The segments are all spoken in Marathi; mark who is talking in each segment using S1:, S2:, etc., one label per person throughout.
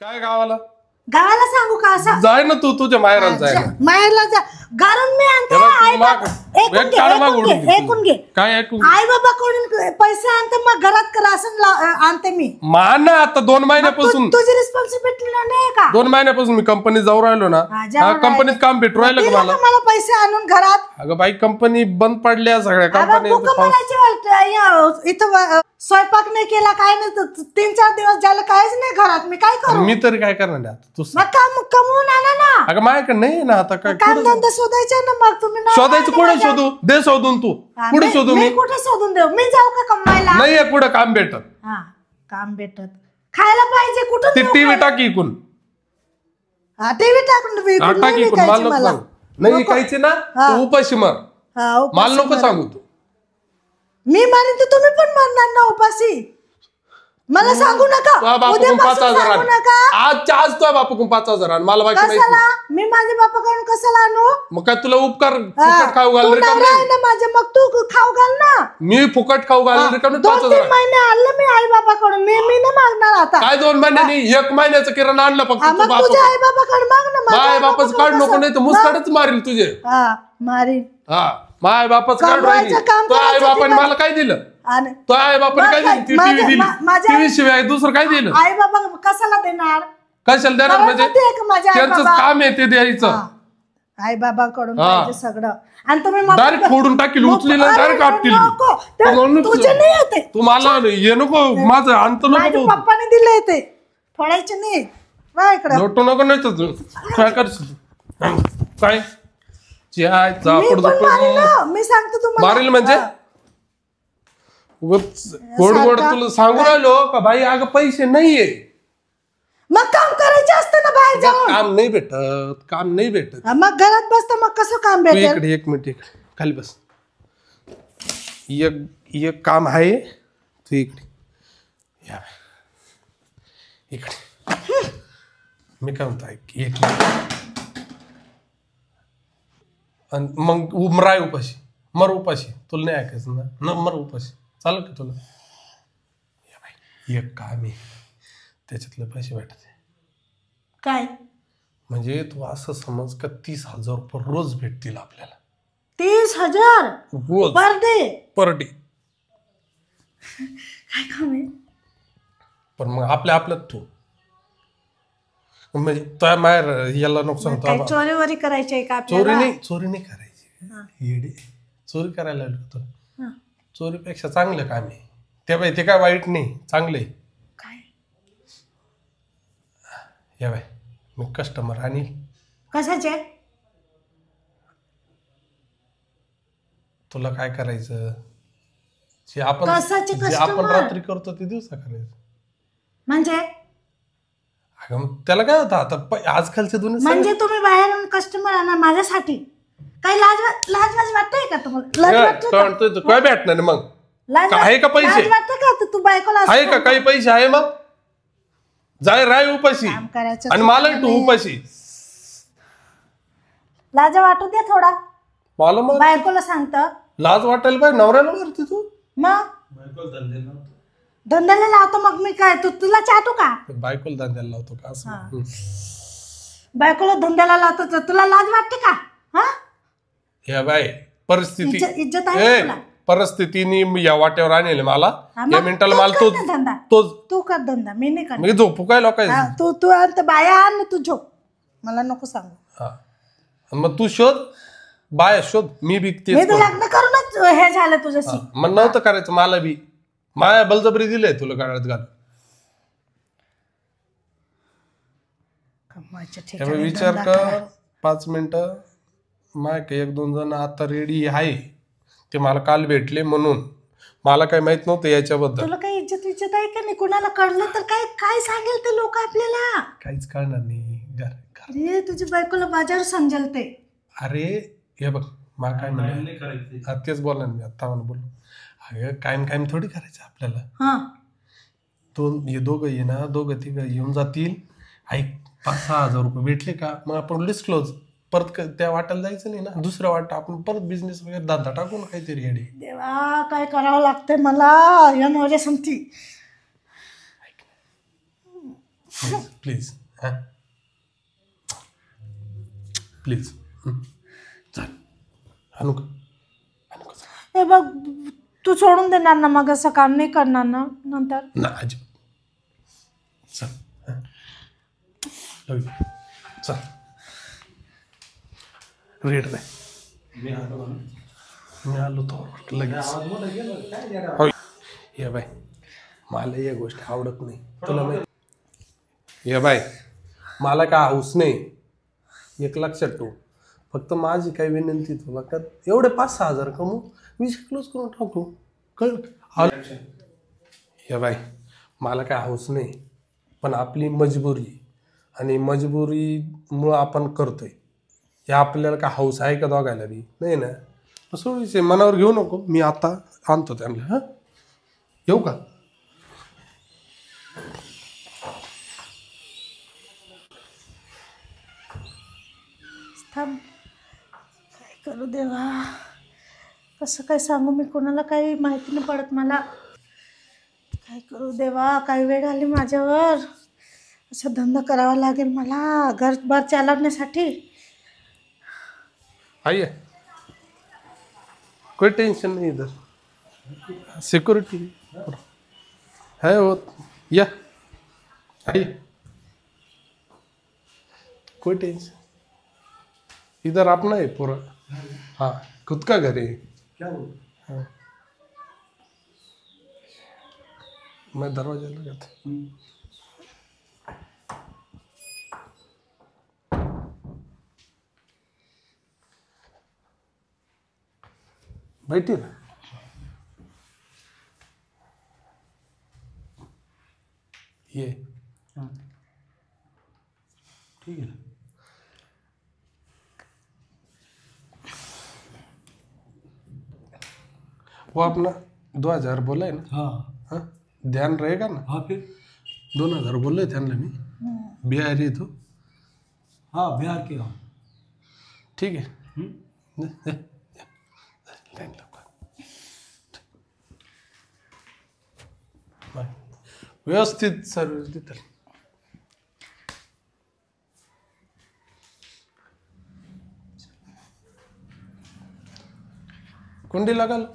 S1: काय गावाला
S2: गावाला सांगू का असं?
S1: जाय ना तू तुझ्या माहेराला जाय ना.
S2: माहेरला जा. घरून मी आणते. ऐकून घे.
S1: काय ऐकून?
S2: आई बाबा कडून पैसे आणते मग घरात राशन आणते मी.
S1: मान ना आता 2 महिन्यापासून
S2: तुझी रिस्पॉन्सिबिलिटी नाही का?
S1: 2 महिन्यापासून मी कंपनीत जाऊ राहिलो ना. कंपनीत काम भेटू राहिलं का
S2: मला पैसे आणून घरात?
S1: अगं बाई कंपनी बंद पडल्या सगळ्या कंपनी.
S2: इथं स्वयंपाक नाही केला काय नाही 3-4 दिवस झालं काहीच नाही घरात. मी काय करू?
S1: मी तरी काय करणार तू
S2: काम कमवून आणा ना.
S1: अगं माझ्याकडे नाही ना आता काय
S2: काम धंदा शोधायचा ना मग तुम्ही
S1: शोधायचं कुठे शोधू दे शोधून तू कुठे शोधू मी
S2: कुठे शोधून देऊ मी जाऊ का कमवायला?
S1: नाही कुठं काम भेटत.
S2: काम भेटत खायला पाहिजे कुठं
S1: ती टीव्ही टाकी इकून
S2: टीव्ही टाकून
S1: नाही ऐकायचे ना उपाशी मार मला नको सांगू तू.
S2: मी मारीन तर तुम्ही पण मारणार ना उपाशी. मला सांगू नका.
S1: आज तो बापूकडून 5,000 आण मला बाकी माहिती.
S2: मी माझ्या बापाकडून कशाला आणू?
S1: मग काय तुला उपकार फुकट खाऊ घाल रे
S2: माझे मग तू खाऊ घाल ना.
S1: मी फुकट खाऊ घाल रे
S2: 2-3 महिने आणलं मी आई बाबाकडून. मी नाही मागणार आता.
S1: काय 2 महिन्यांनी 1 महिन्याचं किराणा आणलं फक्त तू बाप.
S2: तुझ्या आई बाबाकडे माग ना.
S1: माय बापाच काढ नको नाही तर मुस्काडच मारील तुझे.
S2: मारीन.
S1: माय बापाच काढ राहिली. तो आई बापाने मला काय दिलं? तो आई बापाने काय दिलं? टीव्ही दिली. टीव्ही शिवाय दुसरं काय दिलं?
S2: आई बाबा कशाला देणार?
S1: कशाला देणार म्हणजे त्यांचं काम आहे ते द्यायचं.
S2: आई बाबाकडून सगळं आणि तुम्ही
S1: डायरेक्ट फोडून टाकील उचलीला डायरेक्ट आपटील.
S2: तुझे नाही येते
S1: तू मला ये नको माझं अंत नको.
S2: पप्पाने दिले ते फोडायचे नाही.
S1: लोटू नको नाही तर काय करशील काय
S2: मी सांगतो तुम्हाला
S1: मारेल म्हणजे गोड गोड तुला सांगू राहिलो का भाई अगं पैसे नाहीये
S2: मग काम करायचे असतं ना बाहेर जाऊन.
S1: काम नाही भेटत
S2: मग घरात बसतं मग कसं काम भेटेल?
S1: इकडे 1 मिनिट इकडे खाली बस. एक काम आहे तू इकडे या इकडे. मी काय म्हणतो ऐक 1 मिनिट मग मराय उपाशी मर उपाशी तुला नाही ऐकायचं ना मर उपाशी चालेल का तुला? एक काम आहे त्याच्यातले पैसे भेटत
S2: काय
S1: म्हणजे तू असं समज का 30,000 रुपये रोज भेटतील आपल्याला.
S2: 30,000
S1: रोज पर डे
S2: काय काम आहे?
S1: पण मग आपल्यात तू म्हणजे त्या माहेर याला नको सांगतो
S2: चोरी करायची का?
S1: चोरी नाही करायची येडे. चोरी करायला लागलो तुला. चोरीपेक्षा चांगलं काम आहे ते बाई. ते काय वाईट नाही चांगलं आहे.
S2: काय
S1: या बाई मी कस्टमर आणि
S2: कशाचे?
S1: तुला काय करायचं जे आपण रात्री करतो ते दिवसा करायचं
S2: म्हणजे
S1: त्याला काय होतं आता आजकालच्या दुनिया.
S2: म्हणजे तुम्ही बाहेरून कस्टमर आणा माझ्यासाठी काही लाज वाटतंय का तुम्हाला?
S1: काय भेटणार मग आहे का पैसे?
S2: तू बायकोला
S1: आहे का काही पैसे आहे मग जाय राय उपाशी आणि मला तू उपाशी.
S2: लाज वाटू दे थोडा
S1: मला. मग
S2: बायकोला सांगत
S1: लाज वाटायला पाहिजे नवऱ्याला मारते तू.
S2: मग धंद्याला लावतो मग मी काय तुला चाटू का?
S1: बायकोला धंद्याला लावतो का असं?
S2: बायकोला धंद्याला लावतो तुला लाज वाटते का?
S1: या बाय परिस्थिती
S2: इज्जत आहे तुला?
S1: परिस्थितीने या वाट्यावर आणले मला या मिनिटाला मला
S2: तू कर धंदा मी नाही कर.
S1: मी झोपू काय लोकांना?
S2: तू आणत बाया आण तू झोप मला नको सांगू.
S1: मग तू शोध बाया शोध मी बी तेच
S2: लग्न करूनच हे झालं तुझ्याशी.
S1: मग नव्हतं करायचं मला बी माया बलजबरी दिलंय तुला गाड्यात घाल. विचार कर 5 मिनिटं माय 1-2 जण आता रेडी आहे ते मला काल भेटले म्हणून मला काही माहित नव्हतं याच्याबद्दल.
S2: तुला काही इज्जत आहे का नाही? कुणाला कळलं तर काय सांगेल ते लोक आपल्याला? काहीच
S1: कळणार नाही.
S2: अरे तुझ्या बायकोला बाजार समजेल ते.
S1: अरे हे बघ मा काय म्हणा तेच बोलणार मी आता मला बोल. अगं कायम थोडी करायचं आपल्याला. हे दोघं ये ना 2-3 येऊन जातील. ऐक 5-6 हजार रुपये भेटले का मग आपण डिस्क्लोज परत त्या वाट्याला जायचं नाही ना. दुसऱ्या वाट आपण परत बिझनेस वगैरे धंदा टाकू ना काहीतरी. येडे
S2: देवा काय करावं लागतंय मला या माझ्या संगती.
S1: प्लीज प्लीज हां प्लीज चल आणू का
S2: हे बघ तू सोडून देणार ना मग असं काम नाही करणार ना नंतर
S1: ना अजिब चल हां. लव यू. चल रेड नाही मी आलो तो लगेच होय. ये बाय मला या गोष्टी आवडत नाही तुला माहिती ये बाय मला काय हाऊस नाही एक लक्षात ठेव फक्त माझी काय विनंती तुला का एवढे 5-6 हजार कमवू विषय क्लोज करून टाकू कळलं ये बाय मला काय हाऊस नाही पण आपली मजबुरी आणि मजबुरीमुळं आपण करतोय हे आपल्याला काय हाऊस आहे का दोघायला बी नाही ना असं विषय मनावर घेऊ नको मी आता आणतो त्यांना हां येऊ का
S2: थांब काय करू देवा कसं काय सांगू मी कोणाला काही माहिती नाही पडत मला काय करू देवा काही वेळ आली माझ्यावर असा धंदा करावा लागेल मला घरभर चालवण्यासाठी
S1: आइए कोई टेंशन नहीं इधर सिक्योरिटी है वो या आइए कोई टेंशन इधर अपना है पूरा हाँ खुद का घर है क्या बोल हाँ मैं दरवाजा लगा था बैठिए ना ये
S3: ठीक है ना
S1: वो अपना 2000 बोला है ना
S3: हाँ
S1: हाँ ध्यान रहेगा ना
S3: हाँ फिर
S1: 2000 बोले थे ना मी बिहारी तो
S3: हाँ बिहार के हो
S1: ठीक है लाइन लगा बाय व्यवस्थित सर्विस देतात कुंडी लगाल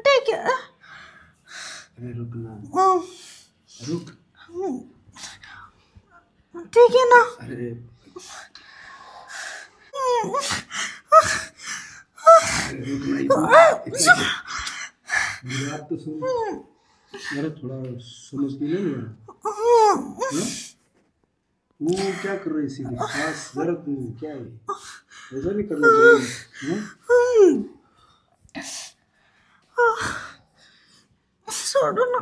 S2: ठीक है
S3: अरे रुकना रुक
S2: ठीक है ना
S3: अरे मेरी बात तो सुन मेरा थोड़ा समझ में नहीं आ रहा वो क्या कर रही सीधी खास जरा तू क्या है ऐसा नहीं करना चाहिए
S2: छोड़ो ना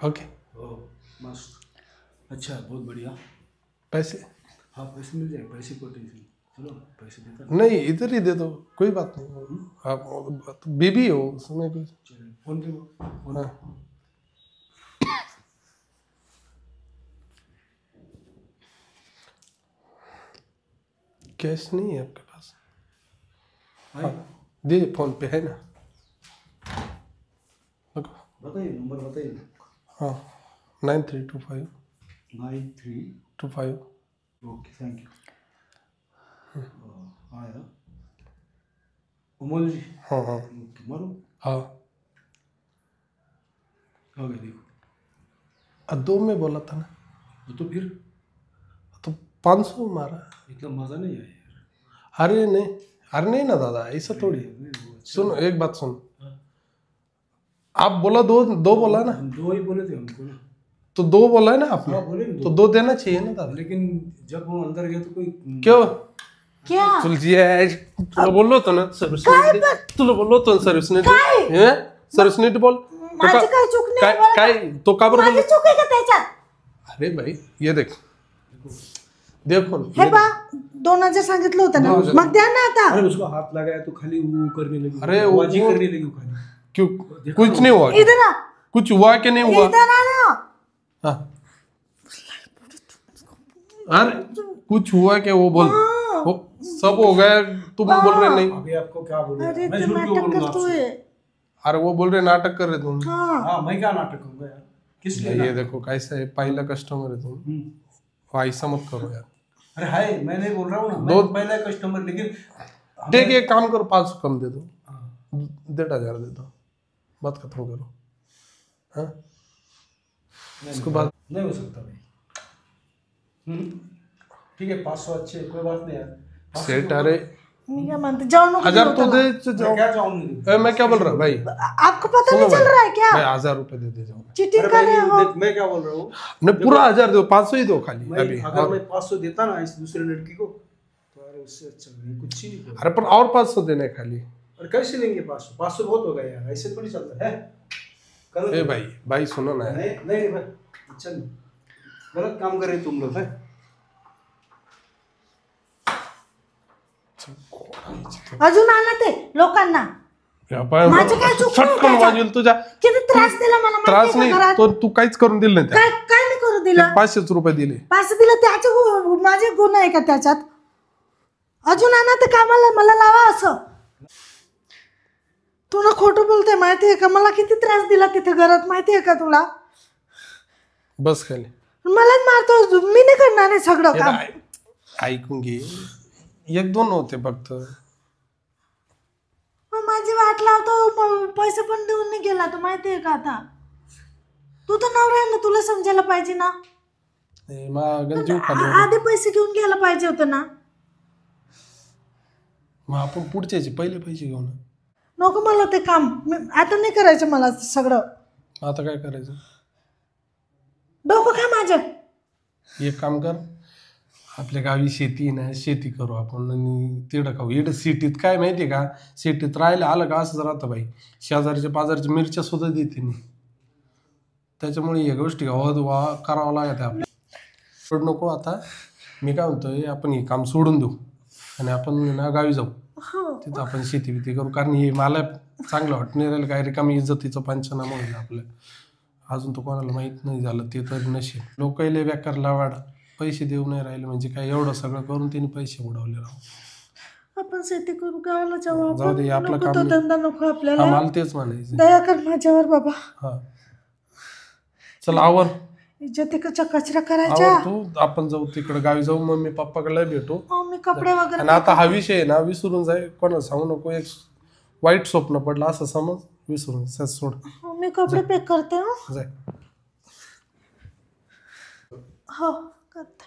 S1: ओके
S3: ओह मस्त अच्छा बहुत बढ़िया
S1: पैसे
S3: हाँ पैसे मिल जाए पैसे को टेंशन चलो पैसे देता
S1: नहीं इधर ही दे दो कोई बात नहीं आप बीबी हो उसमें कुछ
S3: चलो फोन पे फोन
S1: हाँ कैश नहीं है आपके पास हाँ दीजिए फोन पे है ना
S3: बताइए नंबर बताइए
S1: हाँ 9325
S3: 93 ओके थैंक यू आया अमोल जी
S1: हाँ हाँ
S3: तुम्हारो
S1: हाँ
S3: आ गए देखो
S1: 2 में बोला था ना
S3: तो फिर
S1: तो 500 मारा
S3: इतना मज़ा नहीं आया यार
S1: अरे नहीं ना दादा ऐसा थोड़ी
S3: नहीं, वो
S1: सुन एक बात सुन, आप बोला दो दो बोला ना,
S3: 2 ही बोले थे हमको ना,
S1: तो 2 बोला है ना आपने,
S3: बोले
S1: तो 2 देना चाहिए ना दादा।
S3: लेकिन जब वो अंदर गए तो कोई
S1: क्यों
S2: क्या
S1: तुला बोललो होतो ना सर्विस, तुला बोललो होतो ना सर्विस नीट, सर्विस नीट बोल. तो
S2: माझी काय चूक नाही
S1: काय
S2: बरं
S1: काय
S2: का?
S1: तो का बरं
S2: माझी
S1: बोललो?
S2: चूक आहे का त्याच्यात?
S1: अरे भाई ये देख देखो
S2: हे बा 2000 सांगितलं होतं ना,
S1: 2000.
S2: मग द्या ना आता.
S3: अरे उसको हाथ लगाया तो खाली वो करने लगी,
S1: अरे
S3: आवाज ही
S1: वो-
S3: करने लगी वो खाली.
S1: क्यों कुछ नहीं हुआ,
S2: इधर आ,
S1: कुछ हुआ कि नहीं हुआ?
S2: इधर आ ना.
S1: हाँ. अरे कुछ हुआ क्या वो बोल, वो सब हो गया, तुम बोल रहे नहीं.
S3: अभी आपको क्या बोलूं,
S2: अरे
S3: मैं
S2: ते
S3: झूठ क्यों
S2: नाटक
S3: बोलूंगा आपसे?
S2: करतोय.
S1: अरे वो बोल रहे नाटक कर रहे तुम.
S2: हाँ
S3: हाँ मैं क्या नाटक करूंगा यार, किस लिए
S1: ये
S3: नाटक?
S1: देखो कैसा है, पहला कस्टमर है तुम, वो ऐसा मत करो यार.
S3: अरे हाय मैं नहीं बोल रहा हूँ ना, मैं
S1: दो-
S3: पहला कस्टमर, लेकिन
S1: ठीक है एक काम करो, 500 कम दे दो,
S3: हाँ,
S1: 1500 दे दो, बात खत्म करो. हाँ
S3: नहीं,
S1: उसके बाद
S3: नहीं हो सकता भाई. ठीक है 500 अच्छे, कोई बात नहीं यार. 500
S1: सेट
S3: तो-
S1: अरे
S2: मी क्या मानते, जाओ नको
S1: 1000
S2: देऊ
S1: तो
S2: त्याला.
S1: दे जाओ.
S3: मैं क्या चाहूंगी?
S1: ए, मैं क्या बोल रहा हूँ भाई,
S2: आपको पता
S1: सुनो
S2: नहीं चल
S1: भाई,
S2: रहा है क्या?
S1: भाई 1000 रुपए दे दे जाओ.
S2: चीटिंग
S3: अरे
S2: कर रहे
S3: भाई,
S2: हो.
S3: देख, मैं क्या बोल रहा हूँ,
S1: नहीं पूरा 1000 दो, 500 ही दो खाली
S3: मैं
S1: अभी.
S3: अगर मैं 500 देता ना इस दूसरे लड़की को, तो अरे उससे अच्छा मैं कुछ ही नहीं बोल.
S1: अरे पर और 500 देने खाली.
S3: और कैसे लेंगे 500? 500 बहुत हो गया यार, ऐसे थोड़ी चलता है. करो
S1: ए भाई भाई सुनो ना.
S3: नहीं नहीं भाई, चल गलत काम कर रहे तुम लोग है.
S2: अजून आणा ते लोकांना. माझं काय चूक नाही
S1: फटकन
S2: त्याच्यात.
S1: वाजेल तुझ्या.
S2: किती त्रास दिला मला माहिती
S1: त्रास
S2: आहे
S1: नाही
S2: का घरात?
S1: तो तू काहीच करून दिलं नाही त्या.
S2: काय काय नाही करू दिलं?
S1: 500 रुपये दिले.
S2: पैसे दिले त्याचे माझे गुण आहे का त्याच्यात? अजून आणा ते कामाला, मला लावा असं. तू ना खोटं बोलते माहिती आहे का? मला किती त्रास दिला तिथे घरात माहिती आहे का तुला?
S1: बस खाली.
S2: मलाच मारतो, मी नाही करणार आहे सगळं
S1: हे
S2: काम.
S1: बाय, ऐकून घे, 1-2 होते फक्त.
S2: मग माझी वाट लावतो, मग पैसे पण देऊन नाही गेला तो माहिती आहे का आता? तू तर नवरा आहे ना, तुला समजायला पाहिजे ना.
S1: ए, मागं जीव खाली.
S2: आधी पैसे घेऊन घ्यायला पाहिजे होतं ना.
S1: मग आपण पुढच्याचे पहिले पैसे घेऊ ना.
S2: नको मला ते काम, आता नाही करायचं मला सगळं.
S1: आता काय करायचं,
S2: डोकं खा माझं.
S1: एक काम कर, आपल्या गावी शेती आहे ना, शेती करू आपण आणि तिकडं खाऊ. इकडं सिटीत काय माहिती आहे का, सिटीत राहायला आलं का असंच राहतं भाई, शेजारच्या पाजारच्या मिरच्या सुद्धा देते नाही. त्याच्यामुळे या गोष्टी करावं लागत आहे आपल्याला. सोड नको आता, मी काय म्हणतोय आपण हे काम सोडून देऊ आणि आपण ना गावी जाऊ. तिथं आपण शेती बिती करू, कारण हे मला चांगलं वाटत नाही राहिलं काय, रिकामी इज्जतीचं पंचनामा होईल आपलं. अजून तो कोणाला माहीत नाही झालं ते तर नशीब. लोकांना बेकार लावाड, पैसे देऊ नाही राहिले म्हणजे काय, एवढं सगळं करून त्यांनी पैसे उडवले राहू.
S2: आपण शेती करू, गावाला जाऊ
S1: जाऊ दे,
S2: आपण.
S1: आपलं
S2: नको
S1: काम
S2: तो
S1: नाही.
S2: धंदा नको
S1: हा
S2: आपल्याला.
S1: मला तेच म्हणायचं.
S2: दया कर माझ्यावर बाबा.
S1: हा चल आवर
S2: इज्जतीचा कचरा करायचा.
S1: आवर तू, आपण जाऊ तिकडे गावी जाऊ, मम्मी पप्पाकडे भेटू.
S2: मी कपडे वगैरे.
S1: आणि आता हा विषय आहे ना विसरून जाय, कोणाला सांगू नको. एक वाईट स्वप्न पडलं असं समज, विसरून सोड.
S2: मी कपडे पॅक करते.
S1: जाय.
S2: हो करते.